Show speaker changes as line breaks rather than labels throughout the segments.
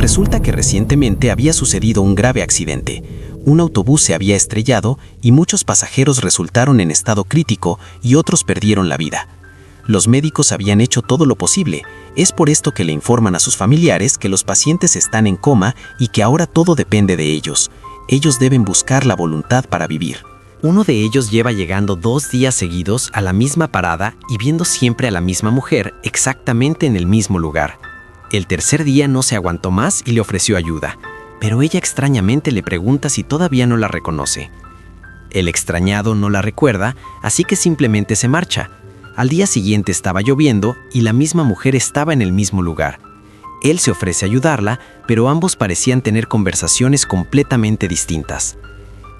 Resulta que recientemente había sucedido un grave accidente. Un autobús se había estrellado y muchos pasajeros resultaron en estado crítico y otros perdieron la vida. Los médicos habían hecho todo lo posible. Es por esto que le informan a sus familiares que los pacientes están en coma y que ahora todo depende de ellos. Ellos deben buscar la voluntad para vivir.
Uno de ellos lleva llegando 2 días seguidos a la misma parada y viendo siempre a la misma mujer exactamente en el mismo lugar. El tercer día no se aguantó más y le ofreció ayuda, pero ella extrañamente le pregunta si todavía no la reconoce. El extrañado no la recuerda, así que simplemente se marcha. Al día siguiente estaba lloviendo y la misma mujer estaba en el mismo lugar. Él se ofrece a ayudarla, pero ambos parecían tener conversaciones completamente distintas.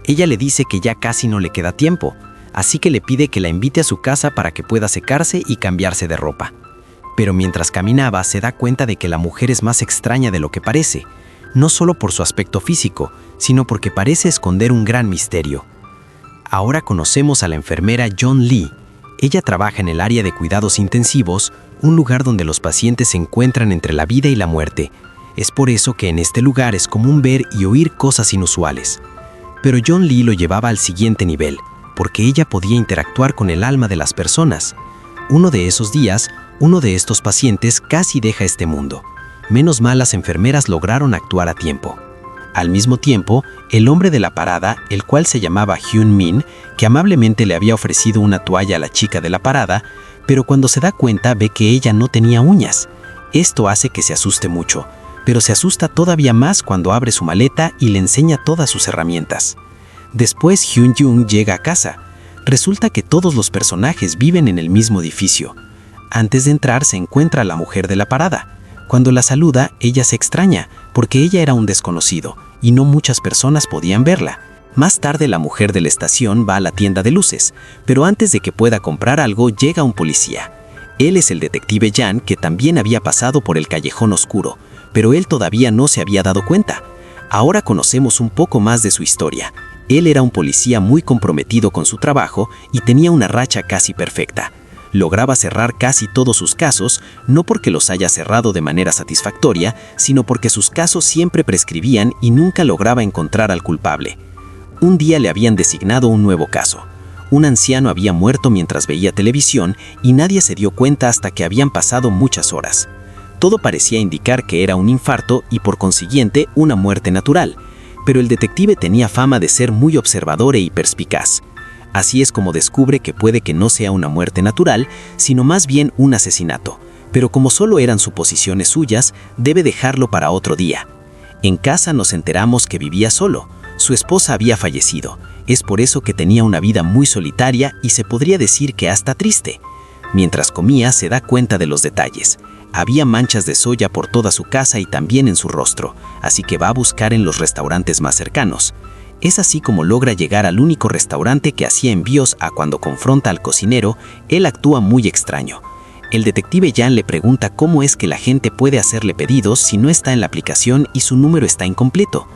Ella le dice que ya casi no le queda tiempo, así que le pide que la invite a su casa para que pueda secarse y cambiarse de ropa. Pero mientras caminaba se da cuenta de que la mujer es más extraña de lo que parece, no solo por su aspecto físico, sino porque parece esconder un gran misterio. Ahora conocemos a la enfermera John Lee. Ella trabaja en el área de cuidados intensivos, un lugar donde los pacientes se encuentran entre la vida y la muerte. Es por eso que en este lugar es común ver y oír cosas inusuales. Pero John Lee lo llevaba al siguiente nivel, porque ella podía interactuar con el alma de las personas. Uno de esos días, uno de estos pacientes casi deja este mundo. Menos mal las enfermeras lograron actuar a tiempo. Al mismo tiempo, el hombre de la parada, el cual se llamaba Hyun Min, que amablemente le había ofrecido una toalla a la chica de la parada, pero cuando se da cuenta ve que ella no tenía uñas. Esto hace que se asuste mucho, pero se asusta todavía más cuando abre su maleta y le enseña todas sus herramientas. Después Hyun Jung llega a casa. Resulta que todos los personajes viven en el mismo edificio. Antes de entrar se encuentra a la mujer de la parada. Cuando la saluda, ella se extraña, porque ella era un desconocido, y no muchas personas podían verla. Más tarde la mujer de la estación va a la tienda de luces, pero antes de que pueda comprar algo llega un policía. Él es el detective Jan, que también había pasado por el callejón oscuro, pero él todavía no se había dado cuenta. Ahora conocemos un poco más de su historia. Él era un policía muy comprometido con su trabajo y tenía una racha casi perfecta. Lograba cerrar casi todos sus casos, no porque los haya cerrado de manera satisfactoria, sino porque sus casos siempre prescribían y nunca lograba encontrar al culpable. Un día le habían designado un nuevo caso. Un anciano había muerto mientras veía televisión y nadie se dio cuenta hasta que habían pasado muchas horas. Todo parecía indicar que era un infarto y por consiguiente una muerte natural, pero el detective tenía fama de ser muy observador y perspicaz. Así es como descubre que puede que no sea una muerte natural, sino más bien un asesinato, pero como solo eran suposiciones suyas, debe dejarlo para otro día. En casa nos enteramos que vivía solo. Su esposa había fallecido, es por eso que tenía una vida muy solitaria y se podría decir que hasta triste. Mientras comía se da cuenta de los detalles. Había manchas de soya por toda su casa y también en su rostro, así que va a buscar en los restaurantes más cercanos. Es así como logra llegar al único restaurante que hacía envíos a cuando confronta al cocinero, él actúa muy extraño. El detective Jan le pregunta cómo es que la gente puede hacerle pedidos si no está en la aplicación y su número está incompleto.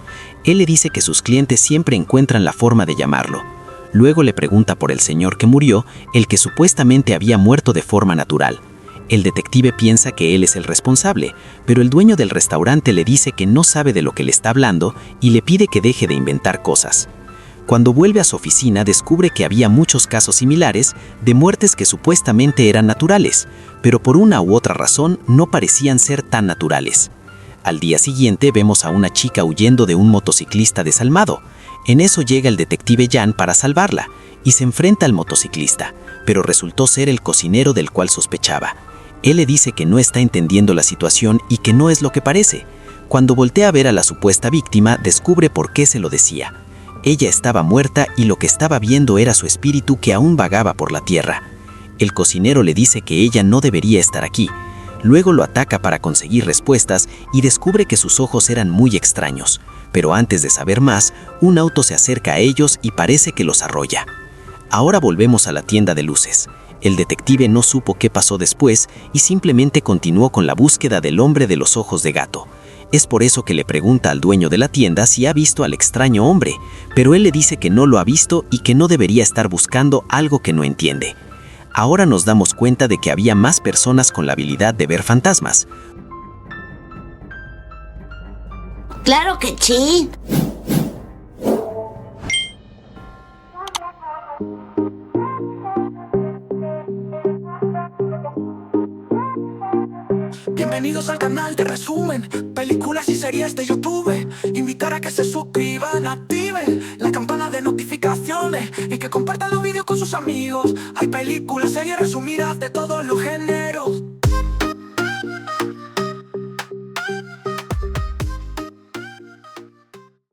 Él le dice que sus clientes siempre encuentran la forma de llamarlo. Luego le pregunta por el señor que murió, el que supuestamente había muerto de forma natural. El detective piensa que él es el responsable, pero el dueño del restaurante le dice que no sabe de lo que le está hablando y le pide que deje de inventar cosas. Cuando vuelve a su oficina descubre que había muchos casos similares de muertes que supuestamente eran naturales, pero por una u otra razón no parecían ser tan naturales. Al día siguiente vemos a una chica huyendo de un motociclista desalmado. En eso llega el detective Jan para salvarla y se enfrenta al motociclista, pero resultó ser el cocinero del cual sospechaba. Él le dice que no está entendiendo la situación y que no es lo que parece. Cuando voltea a ver a la supuesta víctima, descubre por qué se lo decía. Ella estaba muerta y lo que estaba viendo era su espíritu que aún vagaba por la tierra. El cocinero le dice que ella no debería estar aquí. Luego lo ataca para conseguir respuestas y descubre que sus ojos eran muy extraños. Pero antes de saber más, un auto se acerca a ellos y parece que los arrolla. Ahora volvemos a la tienda de luces. El detective no supo qué pasó después y simplemente continuó con la búsqueda del hombre de los ojos de gato. Es por eso que le pregunta al dueño de la tienda si ha visto al extraño hombre, pero él le dice que no lo ha visto y que no debería estar buscando algo que no entiende. Ahora nos damos cuenta de que había más personas con la habilidad de ver fantasmas.
Claro que sí.
Bienvenidos al canal de resumen, películas y series de YouTube. Invitar a que se suscriban, activen la campana de notificaciones y que compartan los vídeos con sus amigos. Hay películas, series resumidas de todos los géneros.